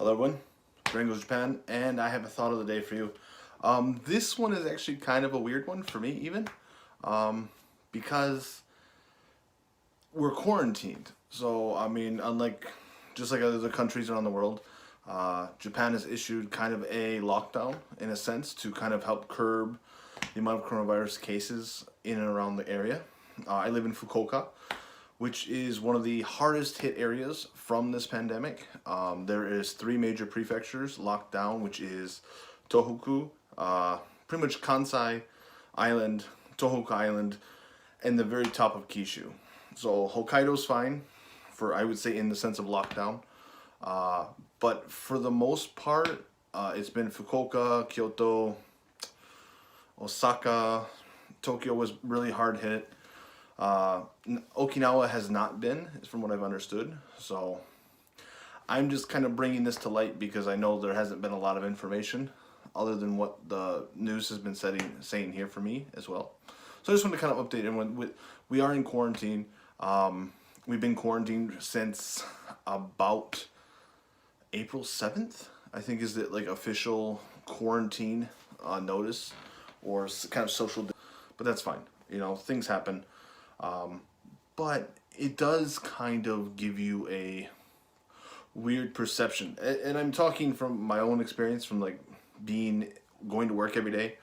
Hello everyone, Dragon Goes Japan, and I have a thought of the day for you. This one is actually kind of a weird one for me even, because we're quarantined. So, I mean, unlike, just like other countries around the world, Japan has issued kind of a lockdown in a sense to kind of help curb the amount of coronavirus cases in and around the area. I live in Fukuoka, which is one of the hardest hit areas from this pandemic. There is three major prefectures locked down, which is Tohoku, pretty much Kansai Island, Tohoku Island, and the very top of Kishu. So Hokkaido's fine for, I would say, in the sense of lockdown. But for the most part, it's been Fukuoka, Kyoto, Osaka, Tokyo was really hard hit. Okinawa has not been, from what I've understood. So I'm just kind of bringing this to light because I know there hasn't been a lot of information other than what the news has been saying here for me as well. So I just want to kind of update everyone. We are in quarantine. We've been quarantined since about April 7th, I think is the like official quarantine notice or kind of social, but that's fine. You know, things happen. But it does kind of give you a weird perception. And I'm talking from my own experience from like going to work every day,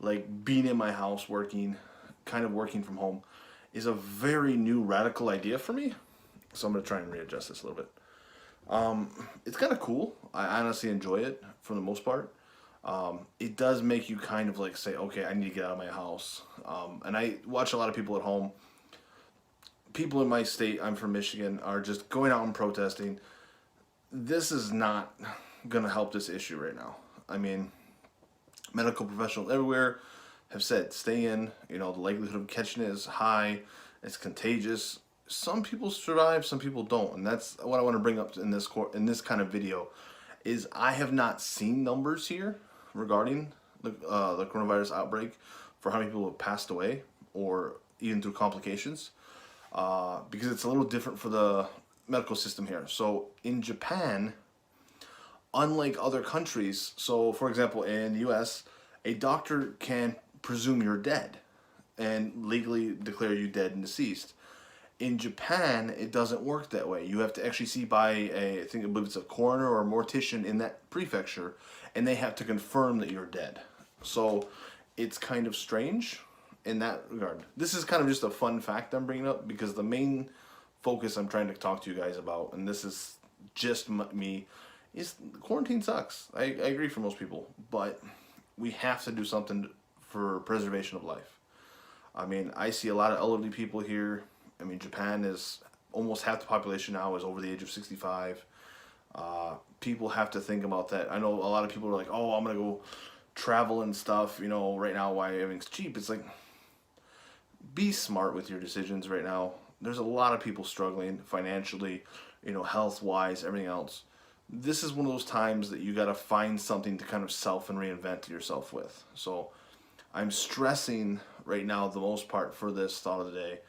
like being in my house working, kind of working from home is a very new radical idea for me. So I'm going to try and readjust this a little bit. It's kind of cool. I honestly enjoy it for the most part. It does make you kind of like say, okay, I need to get out of my house. And I watch a lot of people at home. People in my state, I'm from Michigan, are just going out and protesting. This is not going to help this issue right now. I mean, medical professionals everywhere have said, stay in. You know, the likelihood of catching it is high. It's contagious. Some people survive, some people don't, and that's what I want to bring up in this kind of video. Is I have not seen numbers here regarding the coronavirus outbreak for how many people have passed away or even through complications, because it's a little different for the medical system here. So in Japan, unlike other countries, so for example in the U.S., a doctor can presume you're dead and legally declare you dead and deceased. In Japan, it doesn't work that way. You have to actually see by I believe it's a coroner or a mortician in that prefecture, and they have to confirm that you're dead. So it's kind of strange in that regard. This is kind of just a fun fact I'm bringing up because the main focus I'm trying to talk to you guys about, and this is just me, is quarantine sucks. I agree for most people, but we have to do something for preservation of life. I mean, I see a lot of elderly people here. I mean, Japan is almost half the population now is over the age of 65. People have to think about that. I know a lot of people are like, oh, I'm going to go travel and stuff, you know, right now why everything's cheap. It's like, be smart with your decisions right now. There's a lot of people struggling financially, you know, health-wise, everything else. This is one of those times that you got to find something to kind of self and reinvent yourself with. So I'm stressing right now the most part for this thought of the day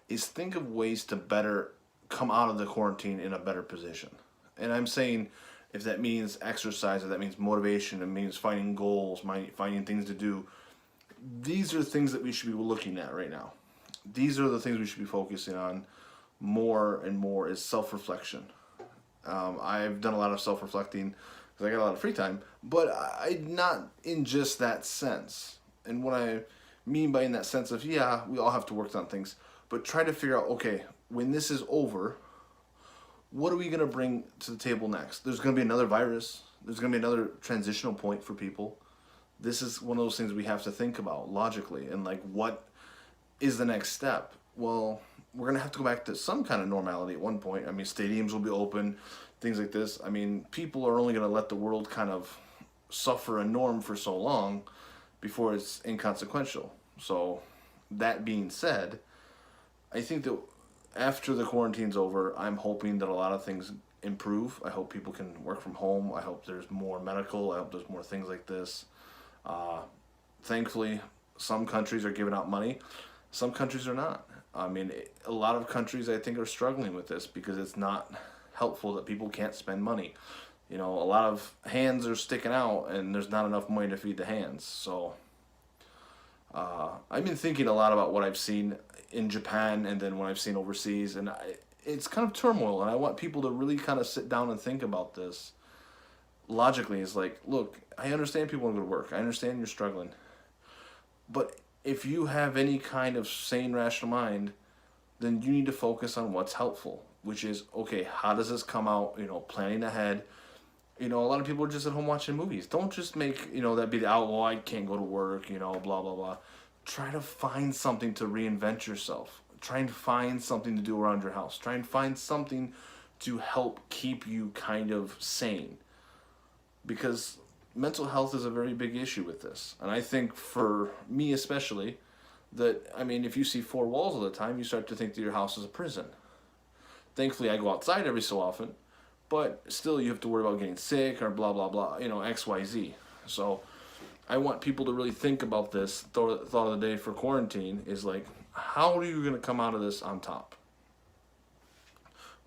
is think of ways to better come out of the quarantine in a better position. And I'm saying if that means exercise, if that means motivation, it means finding goals, finding things to do. These are things that we should be looking at right now. These are the things we should be focusing on more and more is self-reflection. I've done a lot of self-reflecting because I got a lot of free time, but I not in just that sense. And what I mean by in that sense of, yeah, we all have to work on things, but try to figure out, okay, when this is over, what are we going to bring to the table next? There's going to be another virus. There's going to be another transitional point for people. This is one of those things we have to think about logically and like what is the next step? Well, we're going to have to go back to some kind of normality at one point. I mean, stadiums will be open, things like this. I mean, people are only going to let the world kind of suffer a norm for so long before it's inconsequential. So that being said, I think that after the quarantine's over, I'm hoping that a lot of things improve. I hope people can work from home. I hope there's more medical. I hope there's more things like this. Thankfully, some countries are giving out money. Some countries are not. I mean, a lot of countries I think are struggling with this because it's not helpful that people can't spend money. You know, a lot of hands are sticking out, and there's not enough money to feed the hands. So I've been thinking a lot about what I've seen in Japan, and then what I've seen overseas, and it's kind of turmoil. And I want people to really kind of sit down and think about this logically. Is like, look, I understand people want to go to work. I understand you're struggling, but if you have any kind of sane, rational mind, then you need to focus on what's helpful, which is, okay, how does this come out? You know, planning ahead. You know, a lot of people are just at home watching movies. Don't just make, you know, that be the outlaw, I can't go to work, you know, blah, blah, blah. Try to find something to reinvent yourself. Try and find something to do around your house. Try and find something to help keep you kind of sane. Because mental health is a very big issue with this. And I think for me especially, that, I mean, if you see four walls all the time, you start to think that your house is a prison. Thankfully, I go outside every so often, but still you have to worry about getting sick or blah, blah, blah, you know, XYZ. So I want people to really think about this. Thought of the day for quarantine is like, how are you going to come out of this on top?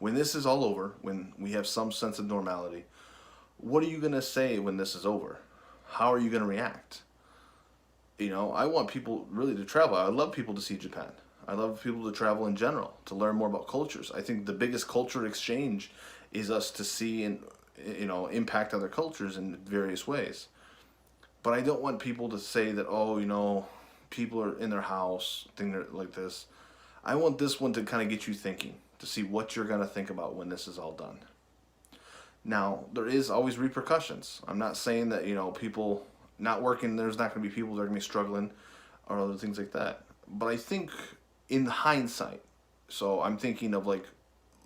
When this is all over, when we have some sense of normality, what are you going to say when this is over? How are you going to react? You know, I want people really to travel. I love people to see Japan. I love people to travel in general, to learn more about cultures. I think the biggest culture exchange is us to see and, you know, impact other cultures in various ways. But I don't want people to say that, oh, you know, people are in their house, things like this. I want this one to kind of get you thinking, to see what you're going to think about when this is all done. Now, there is always repercussions. I'm not saying that, you know, people not working, there's not going to be people that are going to be struggling or other things like that. But I think in hindsight, so I'm thinking of like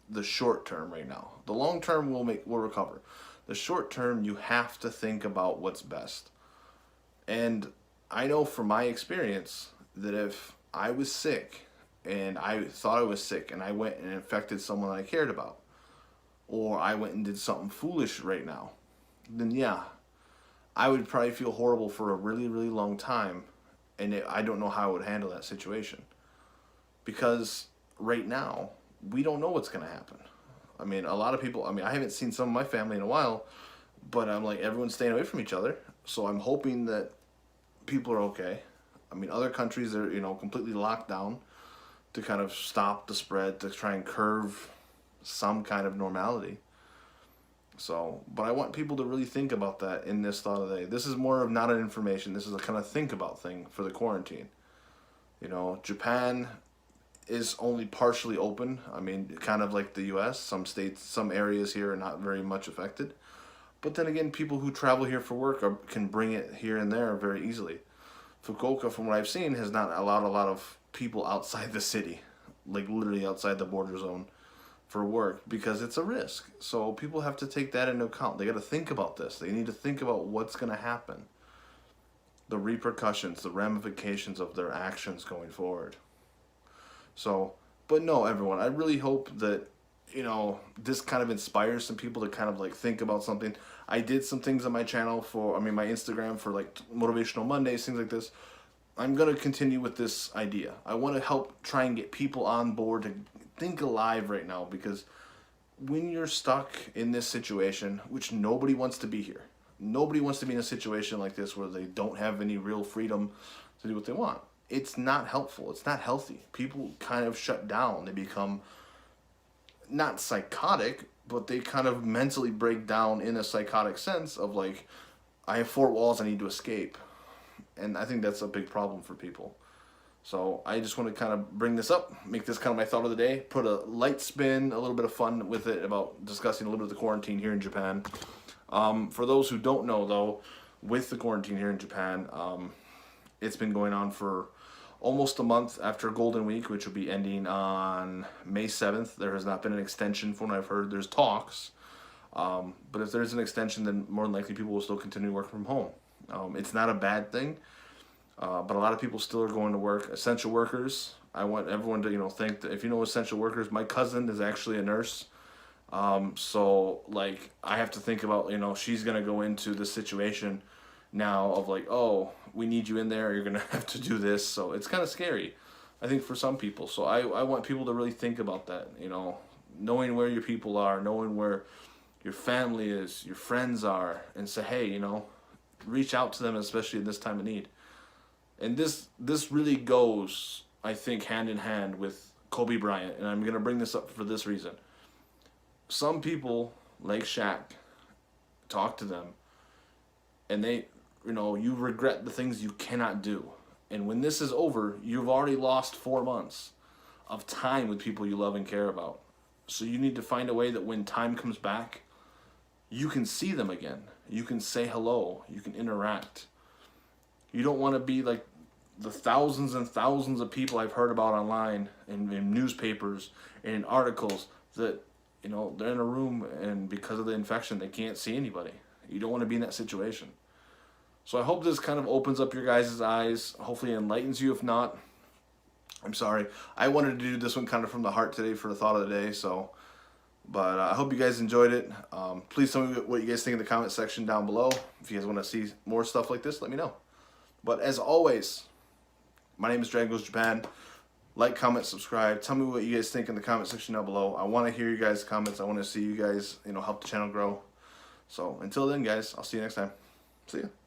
the short term right now. The long term will recover. The short term, you have to think about what's best. And I know from my experience that if I was sick and I thought I was sick and I went and infected someone that I cared about, or I went and did something foolish right now, then yeah, I would probably feel horrible for a really, really long time, and I don't know how I would handle that situation. Because right now, we don't know what's going to happen. I mean, a lot of people, I mean, I haven't seen some of my family in a while, but I'm like, everyone's staying away from each other, so I'm hoping that people are okay. I mean, other countries are, you know, completely locked down to kind of stop the spread, to try and curve some kind of normality. So, but I want people to really think about that in this thought of the day. This is more of not an information. This is a kind of think about thing for the quarantine. You know, Japan is only partially open. I mean, kind of like the U.S. Some states, some areas here are not very much affected. But then again, people who travel here for work can bring it here and there very easily. Fukuoka, from what I've seen, has not allowed a lot of people outside the city, like literally outside the border zone, for work because it's a risk. So people have to take that into account. They got to think about this. They need to think about what's going to happen, the repercussions, the ramifications of their actions going forward. So, but no, everyone, I really hope that, you know, this kind of inspires some people to kind of like think about something. I did some things on my channel my Instagram for like Motivational Mondays, things like this. I'm going to continue with this idea. I want to help try and get people on board to think alive right now, because when you're stuck in this situation, which nobody wants to be here. Nobody wants to be in a situation like this where they don't have any real freedom to do what they want. It's not helpful. It's not healthy. People kind of shut down. They become not psychotic, but they kind of mentally break down in a psychotic sense of like, I have four walls, I need to escape. And I think that's a big problem for people. So I just want to kind of bring this up, make this kind of my thought of the day, put a light spin, a little bit of fun with it about discussing a little bit of the quarantine here in Japan. For those who don't know, though, with the quarantine here in Japan, it's been going on for almost a month after Golden Week, which will be ending on May 7th. There has not been an extension from what I've heard. There's talks. But if there's an extension, then more than likely people will still continue to work from home. It's not a bad thing. But a lot of people still are going to work. Essential workers, I want everyone to, you know, think that if you know essential workers, my cousin is actually a nurse. So like I have to think about, you know, she's going to go into the situation now of like, oh, we need you in there, you're going to have to do this. So it's kind of scary, I think, for some people. So I want people to really think about that, you know, knowing where your people are, knowing where your family is, your friends are, and say, hey, you know, reach out to them, especially in this time of need. And this really goes, I think, hand in hand with Kobe Bryant, and I'm gonna bring this up for this reason. Some people like Shaq, talk to them, and they, you know, you regret the things you cannot do. And when this is over, you've already lost 4 months of time with people you love and care about. So you need to find a way that when time comes back, you can see them again. You can say hello. You can interact. You don't want to be like the thousands and thousands of people I've heard about online and in newspapers and in articles that, you know, they're in a room and because of the infection they can't see anybody. You don't want to be in that situation. So I hope this kind of opens up your guys' eyes, hopefully enlightens you. If not, I'm sorry. I wanted to do this one kind of from the heart today for the thought of the day. So, but I hope you guys enjoyed it. Please tell me what you guys think in the comment section down below. If you guys want to see more stuff like this, let me know. But as always, my name is Dragon Goes Japan. Like, comment, subscribe. Tell me what you guys think in the comment section down below. I want to hear you guys' comments. I want to see you guys, you know, help the channel grow. So until then, guys, I'll see you next time. See ya.